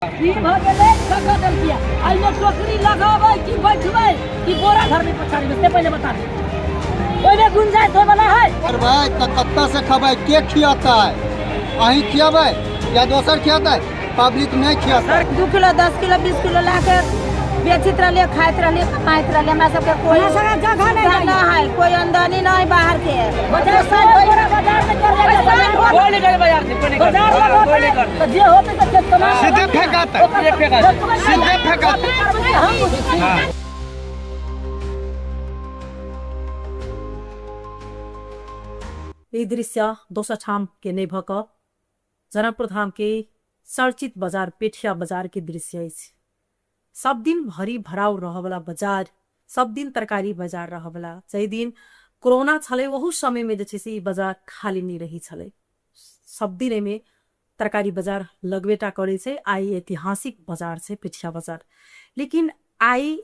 ई भ गेलै कका दलकिया आइले टोकरी लगाबै कि बैठबै कि बोरा घर में पछाड़ी में से पहले बता दे ओइमे गुंजाइश होय वाला है। और भाई त कत्ता से खबै के खियाता है? अहीं खियाबै या दोसर खियाता है? पब्लिक नहीं खियाता। 2 किलो 10 किलो 20 किलो लाके बेचित रहलिए खाइत रहलिए कमाइत रहलिए। हमरा सबके कोई जगह नहीं है, कोई आमदनी नहीं बाहर के। बाजार से बोरा बाजार में कर ले कोई ले बाजार से कोई कोई ले कर जे होते तो तमाम सीधे फेंकाता है, सीधे फेंकाता है। यी दृश्य दोसर ठाम के नहीं भक जनकपुर धाम के चर्चित बाजार पेठिया बाजार के दृश्य अछि। सब दिन भरी भराव रहवला बाजार, सब दिन तरकारी बाजार रहवला। जै दिन कोरोना छले वहु समय में जे बाजार खाली नहीं रही छले। सब दिन एमे तरकारी बाजार लगबेटा करे छे। आई ऐतिहासिक बाजार छे पेठिया बाजार, लेकिन आई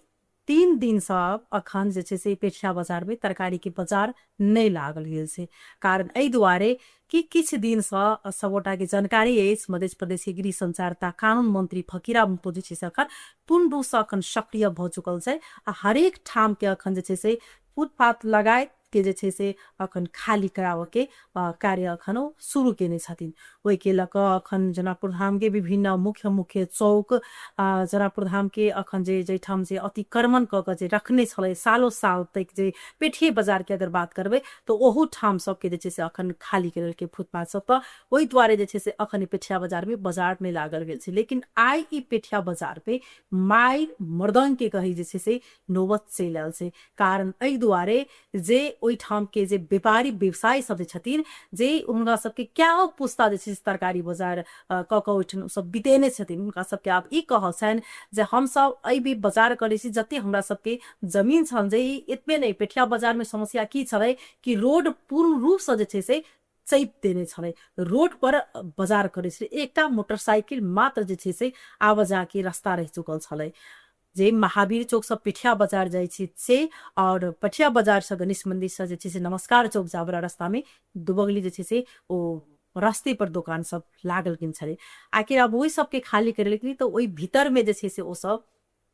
3 दिन सब अखन जे से पेठिया बाजार में तरकारी के बाजार नहीं लागल गेल छे। कारण एहि दुआरे कि किछ दिन से सबोटा के जानकारी अछि मध्य प्रदेश के गृह संचार तथा कानून मंत्री फकीरा मुफ्तो जे से अखन पूर्ण रूप से अखन सक्रिय भ चुकल छे। आ हरेक ठाम के अखन जे से फुटपाथ लगाए के जे से अखन खाली कराव के कार्य अखन शुरू केने छथिन। ओहि के लक अखन जनकपुर धाम के विभिन्न मुख्य मुख्य चौक जनकपुर धाम के अखन जे ठाम से अतिक्रमण क के जे रखने छले सालों साल तक जे पेठिया बाजार के अगर बात करबे तो ओहू ठाम सब के जे से अखन खाली करे के फुटपाथ सब पर ओहि द्वारे जे से अखन पेठिया बाजार में लागल गेल छै। लेकिन आई ई पेठिया बाजार पे माय मर्दंग के कही जे से नौबत चलि आयल छै। कारण एहि दुआरे जे ओहि ठाम के जे व्यापारी व्यवसायी सब छथिन जे उनका सबके क्या पुस्ता जे तरकारी बाजार कक ओहिठाम सब बितेने छथिन, उनका सबके आब ई कहल छनि जे हम सब एहि भी बाजार करे छी जते हमरा सबके जमीन छल जे एतबे नहीं। पेठिया बाजार में समस्या की छले कि रोड पूर्ण रूप से जे से चैप देने छले। रोड पर बाजार करे छले एकटा मोटरसाइकिल मात्र जे से आवाजा के रास्ता रह चुकल छले। जे महावीर चौक से पेठिया बाजार जाय छे और पेठिया बाजार से गणेश मंदिर से जे से नमस्कार चौक जावला रास्ता में दुबगली जे से ओ रास्ते पर दुकान सब लागल किन छले। आखिर अब वही सबके खाली करे लेकिन तो वही भीतर में जे से ओ सब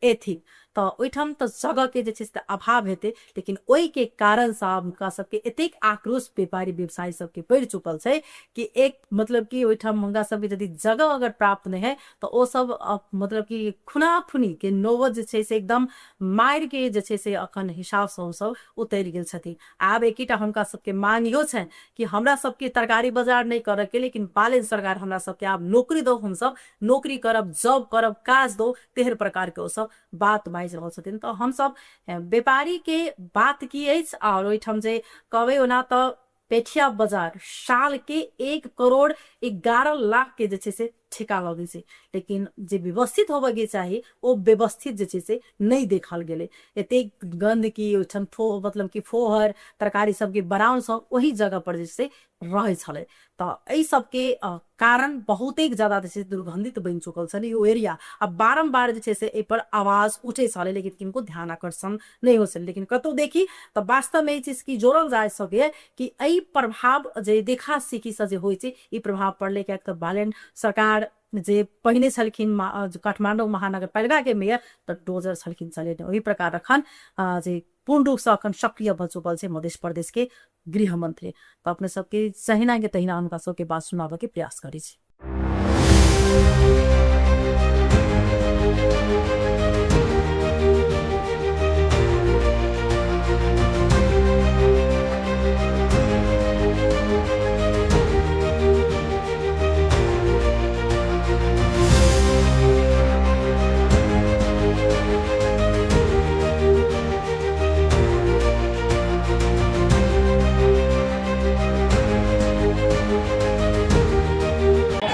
एथिन तो ओइठाम तो जगह के जे से अभाव हेते। लेकिन ओहि के कारण से उनका सबके एतेक आक्रोश व्यापारी व्यवसायी सबके पड़ चुकल छे कि एक मतलब कि ओइठाम उनका सबके यदि जगह अगर प्राप्त नहीं है तो ओ सब मतलब कि खुनाखुनी के नौबत जे से एकदम मार के जे से अखन हिसाब से ओ सब उतर गेल छथिन। आब एकीटा हुनका सबके मांग इहो छनि कि हमरा सबके तरकारी बाजार नहीं करे के, लेकिन बालन सरकार हमरा सबके आब नौकरी दो, हम सब नौकरी करब, जॉब करब, काज दो, तेहर प्रकार के ओ सब बात बाइज रहल छथिन। तो हम सब व्यापारी के बात की अछि और ओइठाम जे कहबै ओना तो पेठिया बाजार साल के 1 करोड़ 11 लाख के जे से ठेका लगे छे। लेकिन जे व्यवस्थित होबे के चाहिए ओ व्यवस्थित जे से नहीं देखल गेले। एते गंद की ओइठाम मतलब कि फोहर तरकारी सब के बराउन सब वही जगह पर जे से रहे छले। तो एहि सब के कारण बहुत एक ज्यादा जे दुर्गंधित बन चुकल छे यो एरिया। अब बारंबार जे से ए पर आवाज उठे छले लेकिन किनको ध्यान आकर्षण नहीं हो छले। लेकिन कतो देखी तो वास्तव में चीज की जोड़ल जा सके कि एहि प्रभाव जे देखा सीखी से जे होय छे ई प्रभाव पड़ले के तो बालन सरकार जे पहिने छलखिन काठमांडू महानगरपालिका के मेयर तो डोजर छलखिन चले। वही प्रकार अखन जे पूर्ण रूप से अखन सक्रिय भ चुकल छे मध्य प्रदेश के गृह मंत्री। तो अपने सबके सहिना के तहिना उनका सबके बात सुनावे के प्रयास करी छी।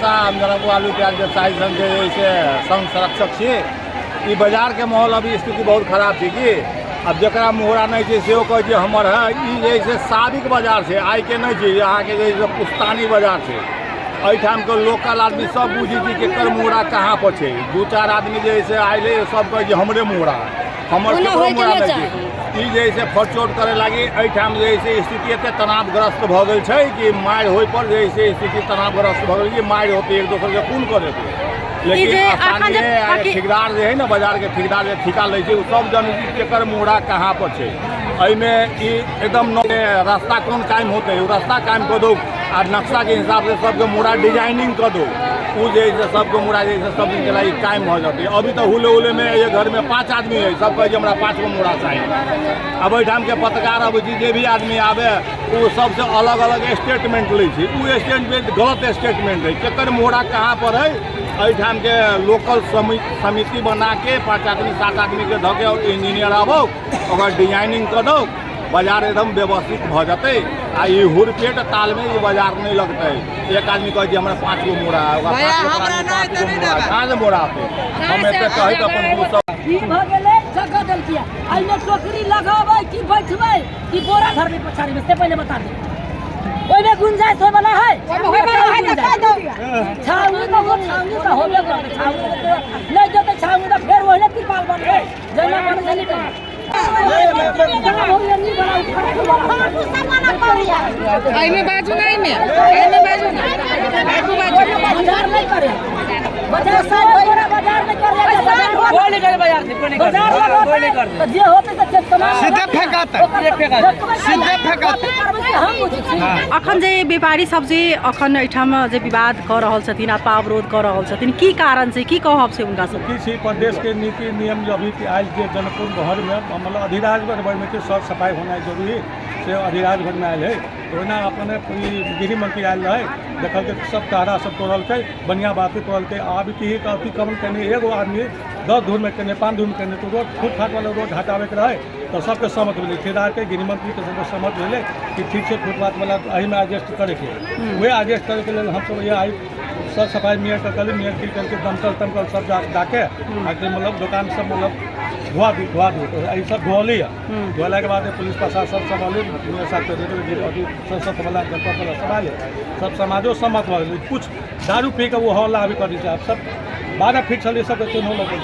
हम जनकपुर आलू प्याज व्यवसायी संघ के संघ संरक्षक छी। ई बाजार के माहौल अभी स्थिति बहुत खराब छै कि अब जरा मोहरा नहीं छै से कहे छै हमर है। ई जे साबिक बाजार छै, आई के नहीं छै, यहाँ के जे पुस्तानी बाजार छै। एहिठाम के लोकल आदमी सब बुझी कि केकर मोहरा कहाँ पर छै। 2-4 आदमी जे आइले सब कहे हमरे मोहरा हमर मोहरा नहीं छै। ई जे से फटचोट करे लगी एहिठाम जे स्थिति एते तनावग्रस्त भ गेल छै कि मार होय पर जे स्थिति तनावग्रस्त भ गेल कि मार होते एक दोसर के खून कर देते। लेकिन जे स्थानीय अखन जे ठेकेदार जे है ना, बाजार के ठेकेदार जे ठिका लै छै, उ सब जन केकर मोहरा कहाँ पर छै। एहिमे ई एकदम रास्ता कोन कायम होते, रास्ता कायम कऽ दो आ नक्शा के हिसाब से सबके मोहरा डिजाइनिंग कर दो, वो जे है सबके मोहरा जे है सब दिन के लिए कायम हो जाती है। अभी तो हुले हुले में ये घर में 5 आदमी है, सब कहे हमरा 5 गो मोहरा चाहिए। अब एहिठाम के पत्रकार अब जे भी आदमी आवे वो सबसे अलग अलग स्टेटमेंट लै छै, वो स्टेटमेंट गलत स्टेटमेंट है। केकर मोहरा कहाँ पर है, एहिठाम के लोकल समिति बना के 5 आदमी 7 आदमी के धऽ के इंजीनियर आबो, ओकर डिजाइनिंग कर दो, बाजार एकदम व्यवस्थित भ जाते। आ ये हुरपेट ताल में ये बाजार नहीं लगते। एक आदमी कहे हमरा 5 गो मोड़ा है, कहाँ से मोड़ा आते हम एते कहे तो अपन ई भ गेलै जगह देलकिया। आइने टोकरी लगाबै कि बैठबै कि बोरा घर में पछाड़ी में, से पहले बता दे। ओइमे गुंजाइश होय वाला है, ओइमे है त कह दो। छाउनी तो वो छाउनी तो होबे करते, छाउनी नहीं जते छाउनी तो फेर ओइने तिरपाल बनबै जेना बन गेली तो एहिमे बाजू नहीं में, एहिमे बाजू नहीं, बाजार नहीं करे, बाजार से बाजार नहीं करे, कोई नहीं करे बाजार से, कोई नहीं करे कोई नहीं करे। जे होते तो सीधे फेंकाता, सीधे फेंकाता। अखन जे व्यापारी सब जे अखन एठाम जे विवाद कर रहल छथिन, आपा अवरोध कर रहल छथिन, की कारण से, की कहब से उनका सब? किसी प्रदेश के नीति नियम जो अभी आज के जनकपुर घर में मतलब अधिराज घर में के साफ सफाई होना जरूरी से अधिराज घर में आयल है। तो ओना अपने गृह मंत्री आयल रहे, देखल के सब तारा सब तोड़ल के, बढ़िया बात तोड़ल के। आब की अतिक्रमण करने एगो आदमी 10 धूर में करने 5 धूर में करने, तो रोड फुटपाथ वाला रोड हटावे के रहे तो सबके सहमत मिले, ठेकेदार के गृह मंत्री के सबके सहमत मिले कि ठीक है फुटपाथ वाला अही में एडजस्ट करे के, वह एडजस्ट करे के लिए हम सब ये आई सब सफाई मेयर का कल मेयर की करके दमकल तमकल सब डाके आके मतलब दुकान सब मतलब धुआ दी तो ये सब धोली है। धोला के बाद पुलिस प्रशासन संभाले, संसद वाला जनता वाला संभाले, सब समाजो सम्मत हो। कुछ दारू पी के वो हल्ला अभी कर दीजिए। आप सब 12 फीट चलिए सब चिन्ह लगते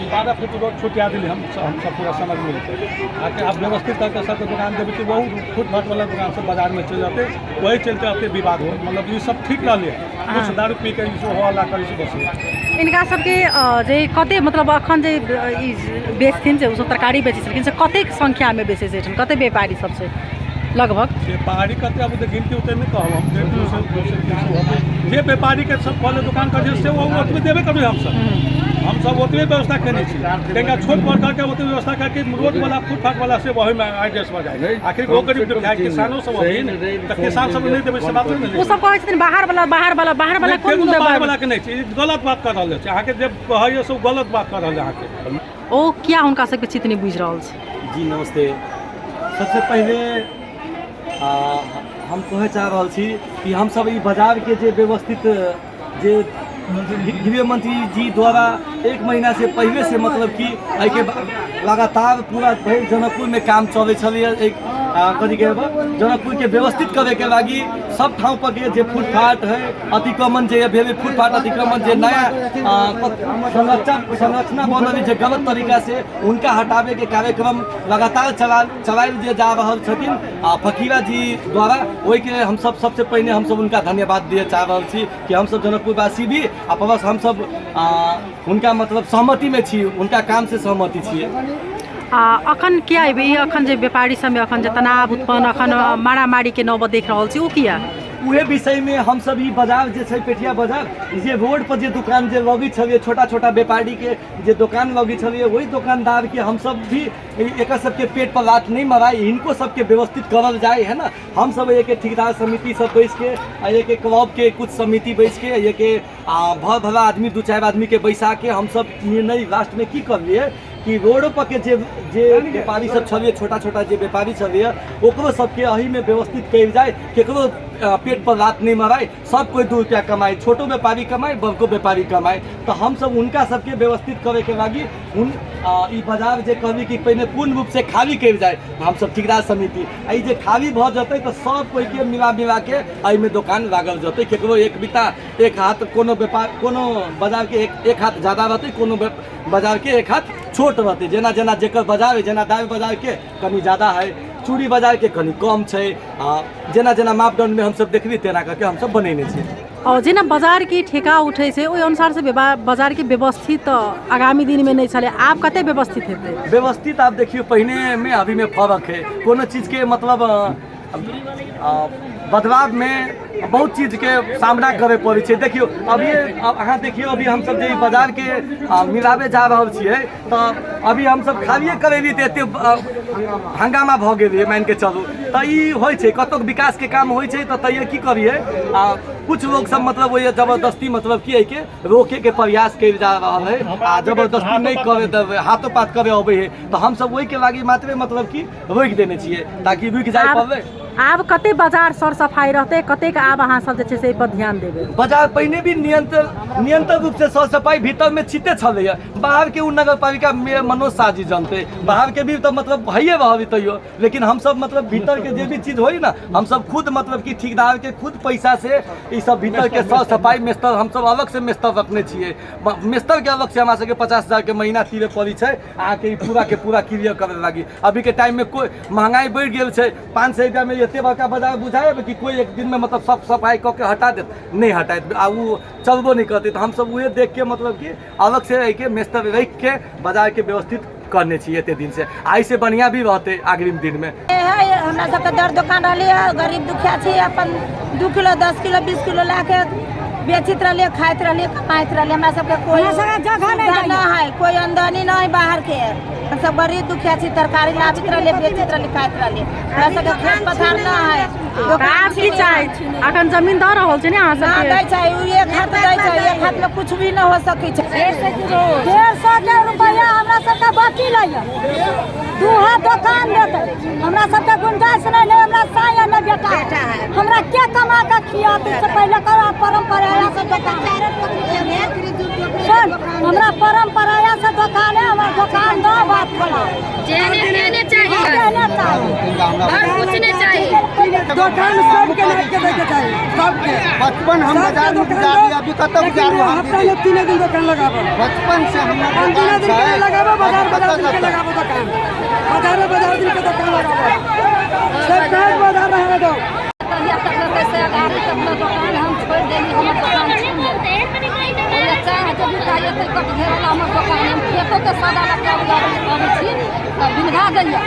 12 फीट रोड छुटिया दिली हम सब पूरा समझ मिलते आके आप व्यवस्थित करके सबके दुकान देवी कि वही फुटपाथ वाला दुकान सब बाजार में चल जाते, वही चलते आते विवाद हो। मतलब ये सब ठीक रही, कुछ दारू पी के हल्ला कर बस। इनका सबके जे कते मतलब अखन जे बेचथिन से उसो तरकारी बेचै छथिन से कते संख्या में बेचै छथिन, कते व्यापारी सब से लगभग? व्यापारी कते अब गिनती उते नहीं कहब हम। जे व्यापारी के सब पहले दुकान कर से वो ओतबे देबे कभी हम सब ओतबे व्यवस्था करने छी। तनिका छोट मोट करके ओतबे व्यवस्था करके रोड वाला फुटपाथ वाला से वही में एडजस्ट हो जाए। आखिर वो गरीब किसानों सब वही तो किसान सब नहीं देबे से बात नहीं। वो सब कहै छथिन बाहर वाला कोन बाहर वाला के नहीं छी, गलत बात कर रहल छै। आके जे कहै सब गलत बात कर रहल है आके। ओ क्या हुनका सबके चित्त नहीं बुझ रहल छै? जी नमस्ते। सबसे पहले हम कहे चाह रहा छी कि हम सब ई बाजार के जे व्यवस्थित जे गृह मंत्री जी द्वारा 1 महीना से पहले से मतलब कि के लगातार पूरा जनकपुर में काम चले छलिए। एक कथी कहब जनकपुर के व्यवस्थित करे के लागी सब ठाव पर के जे फुटपाथ है अतिक्रमण जे भेल फुटपाथ अतिक्रमण जे नया संरचना बनल जे गलत तरीका से उनका हटावे के कार्यक्रम लगातार चलायल जे जा रहल छथिन फकीरा जी द्वारा। ओहि के हम सब सबसे पहले हम सब उनका धन्यवाद दिए चाह रहल छी कि हम सब जनकपुरवासी भी प्लस हम सब उनका मतलब सहमति में छी, उनका काम से सहमति छिए। अखन क्या है अखन जे व्यापारी सब में अखन जे तनाव उत्पन्न अखन मारामारी के नौबत देख रहल छी, ओ किया? उहे विषय में हम सब ई बाजार जे छै पेठिया बाजार जे रोड पर जे दुकान जे लगी छलिए छोटा छोटा व्यापारी के जे दुकान लगी छलिए वही दुकानदार के हम सब भी एक सबके पेट पर लात नहीं मराई, इनको सबके व्यवस्थित करल जाए है ना। हम सब एक ठेकेदार समिति सब बैठ के एक क्लब के कुछ समिति बैठ के एक भर भरा आदमी 2-4 आदमी के बैसा के हम सब निर्णय लास्ट में की कर लिए कि रोडों पर के जे व्यापारी सब छलिए छोटा छोटा जे व्यापारी छलिए ओकरो सबके अही में व्यवस्थित कल जाए, केकरो पेट पर लात नहीं मराए, सब कोई 2 रुपया कमाए, छोटो व्यापारी कमाए बड़को व्यापारी कमाए। तो हम सब उनका सबके व्यवस्थित करे के लागी ई बाजार जे कहली कि पहले पूर्ण रूप से खाली कर जाए हम सब ठेकेदार समिति आई जे खाली भ जते तो सब कोई के मिला के एहि में दुकान लागल जते, केकरो एक बिता एक हाथ कोनो व्यापार कोनो बाजार के एक हाथ ज्यादा रहते, कोनो बाजार के एक हाथ छोट रहते। जेना जेना जेकर बाजार है जेना दावे बाजार के कनी ज्यादा है, चूड़ी बाजार के कनी कम छै, जेना जेना मापदंड में हम सब देखली तेना करके हम सब बनेने छी। और जेना बाजार की ठेका उठे से ओहि अनुसार से बाजार के व्यवस्थित आगामी दिन में नहीं चले आप कते व्यवस्थित हेतै व्यवस्थित आप देखिए पहिने में अभी में फर्क है कोनो चीज के मतलब बदलाव में बहुत चीज के सामना करे पड़े छे। देखियो अभी अहाँ देखियो अभी हम सब जे बाजार के मिलावे जा रहल छियै तो अभी हम सब खालिए करेली ते एते हंगामा भ गेल मान के चलू तो ई होय छै कतौ विकास के काम होय छै तो तैयो की करिए कुछ लोग सब मतलब वो जबरदस्ती मतलब की है के रोके के प्रयास कर जा रहा है आ जबरदस्ती नहीं करे देवे हाथों पात करे अबे है तो हम सब वही के लागी मात्र मतलब की रोक देने छिए ताकि रुक जाए पड़े। आब कते बाजार सर सफाई रहते कते के आब अहाँ सब जे छै से पर ध्यान देबे बाजार पहिने भी नियंत्रण रूप से साफ सफाई भीतर में छिटे छले बाहर के नगर पालिका में मनोज साजी जानते बाहर के भी तो मतलब भइए रहबी तैयो लेकिन हम सब मतलब भीतर के जे भी चीज होई ना हम सब खुद मतलब कि ठेकेदार के खुद पैसा से ई सब भीतर के साफ सफाई मिस्तर हम सब अलग से मिस्तर रखने छिए मिस्तर के अलग से हमरा सबके 50,000 के महीना तीरे पड़ी छै आके पूरा के पूरा क्लियर करे लागी। अभी के टाइम में कोई महंगाई बढ़ गेल छै 500 रुपया में एते बड़का बाजार बुझाए कि कोई एक दिन में मतलब सब सफाई कऽ के हटा देत नहीं हटाए आ वो चलबो नहीं करते तो हम सब उहे देख के मतलब कि अलग से रह के मिस्तर रख के बाजार के व्यवस्थित करने चाहिए एते दिन से आई से बढ़िया भी रहते अग्रिम दिन में। हमरा सबके दर दुकान रहलिए गरीब दुखिया छी अपन 2 किलो 10 किलो 20 किलो ला के बेचित रहलिए खाइत रहलिए कमाइत रहलिए हमरा सबके कोई जगह नहीं है कोई आमदनी नहीं बाहर के हम सब गरीब दुखिया छी तरकारी लाबित रहलिए बेचित रहलिए खाइत रहलिए हमरा सबके खेत पथार ना है आप की चाहे अखन जमीन दऽ रहल छै ने अहाँ ना सबके दै छै एक हाथ दै छै एक हाथ में कुछ भी ना हो सकै छै 150 के रुपया हमरा सबके बाकी लइया 2 हाथ दुकान देते हमरा सबके गुंजाइश नहीं हमरा साया न बेटा हमरा के कमा के खियाते से पहले करा परंपरा से दुकान सुन हमरा परंपरा से दुकान है हमारा दुकान दो बात खोला देने चाहिए और कुछ नहीं चाहिए दुकान सबके लेके देके चाहिए सबके बचपन हम बाजार में गुजारी अभी कतौ गुजारू हफ्ता में 3 दिन दुकान लगाबो बचपन से हम 3 दिन के लगाबो बाजार दिन के लगाबो दुकान बाजार दिन के दुकान लगाबो सब काज बाजार रहे दो तहिया तक कैसे गाड़ी तक दुकान हम छोड़ देली हमर दुकान छीन ले चाहे जब भी चाहिए तो कट घेरल हमर दुकान हम खेतो के सदा लगा उगाबे छी तब बिलगा देलिए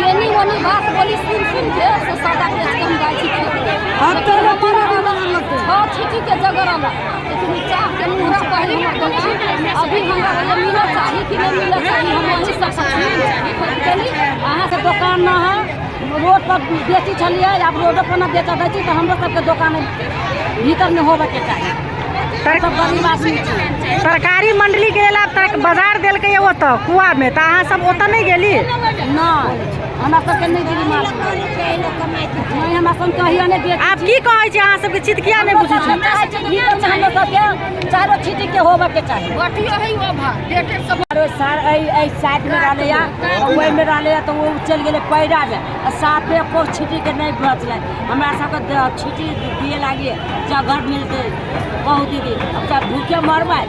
ये नहीं ओनी बात बोली सुन के से सदा बेच के हम जाई छी अब तो पूरा बाजार लगते हां छिटी के जगह रहला लेकिन चाह के पूरा पहले हमर दुकान अभी हमरा मिला चाहिए कि नहीं मिला चाहिए हम वही सब चली अहाँ के दुकान ना है रोड पर बेची छलिए अब रोड पर ना बेचा दै छी तो हमरो सबके दुकान भीतर में होबे के चाहिए सब गरीब आदमी छी सरकारी मंडली के लेल तक बाजार देलकै ओतऽ कुआ में तो अहाँ सब ओतऽ नहीं गेली ना हमरा सबके नहीं दिली माल नहीं हमरा सब कहिया नहीं बेच आप की कहै छी अहाँ सबके चित किया नहीं बुझै छी भीतर में हम सबके चारों छिटी के होबे के चाहिए बटियो है वो भा देखे सब ऐ साइड में रहले या ओइ में रहले तो वो चल गेले पैरा में साफे को छिटी के नहीं बचले हमरा सबके छिटी दिए लागी जगह मिलते बहुत दीदी अब सब भूखे मरबै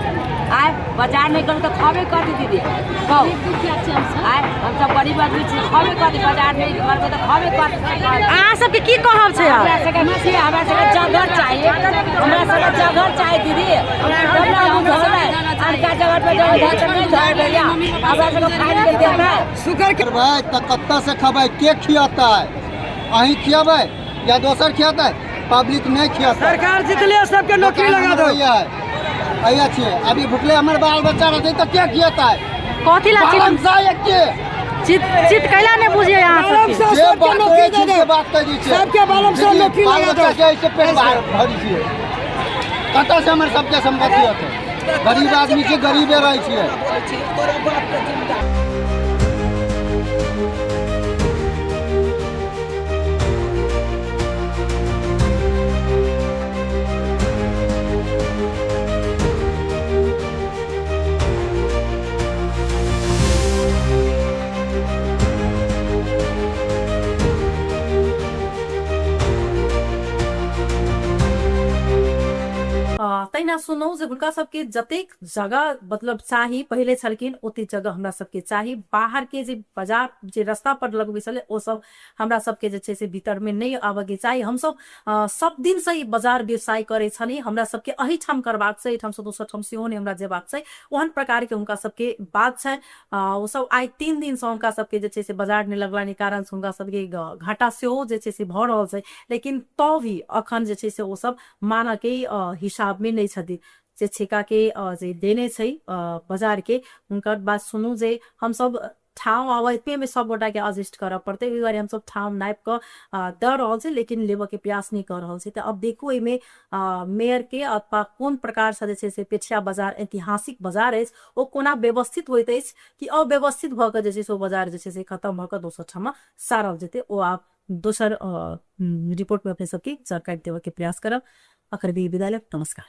आय बाजार नहीं करू तो खाबे कथी दीदी आय हम सब गरीब आदमी छी खाबे कथी बाजार नहीं करबै तो खाबे कथी अहाँ सबके की कहब छै हमरा सबके जगह चाहिए हमरा सबके जगह चाहिए दीदी हमरा हम धोबै अनका जगह पे जो धर नहीं धर भैया हमरा सबके फाइन के देबै शुक्र करबै त कत्ता से खबै के खियाता है अहीं खियाबै या दोसर खियाता है पब्लिक नहीं खियाता सरकार जितले सबके नौकरी लगा दो अइया छियै अभी भुखले हमर बाल बच्चा रहते तो क्या खियाता है कथी ला चित कैला नहीं बुझिए अहाँ सबके जे बात है जिनके बात कर दी छै सबके बालम से नौकरी लगा दो ऐसे पेट बाहर भरी छियै कतऽ से हमर सबके संपत्ति होते गरीब आदमी छै गरीबे रहै छियै। तैना ना सुनौ जे हुनका सबके जतेक जगह मतलब चाही पहिले छलखिन ओते जगह हमरा सबके चाही, बाहर के जे बाजार जे रास्ता पर लगबै छलै ओ सब हमरा सबके जे छै से भीतर में नहीं आबे के चाही। हम सब सब दिन से ई बाजार व्यवसाय करे छली, हमरा सबके एही ठाम करबाक छै, एठाम से दोसर ठाम सेहो नहीं हमरा जेबाक छै, ओहन प्रकार के हुनका सबके बात छै। ओ सब आइ 3 दिन से हुनका सबके जे छै से बाजार नहीं लगलानी कारण से हुनका सबके घाटा सेहो जे छै से भ रहल छै, लेकिन तो भी अखन जे छै से ओ सब माना के हिसाब में नहीं छथि जे ठेका के जे देने छै बाजार के। हुनकर बात सुनू जे हम सब ठाव आवे में सब गोटा के एडजस्ट करऽ पड़ते, ओहि दुआरे हम सब ठाव नाप के द रहल छै लेकिन लेबे के प्रयास नहीं कर रहल छै। तो अब देखू एमे मेयर के अथवा कोन प्रकार से जे छै से पेठिया बाजार ऐतिहासिक बाजार है ओ कोना व्यवस्थित होइत अछि कि अव्यवस्थित भ के जे छै से ओ बाजार जे छै से खत्म भ के दोसर ठाम में सारल जेते। ओ आप दोसर रिपोर्ट में अपने सबके जानकारी देवे के प्रयास करब। अखर भी विदा लेब, नमस्कार।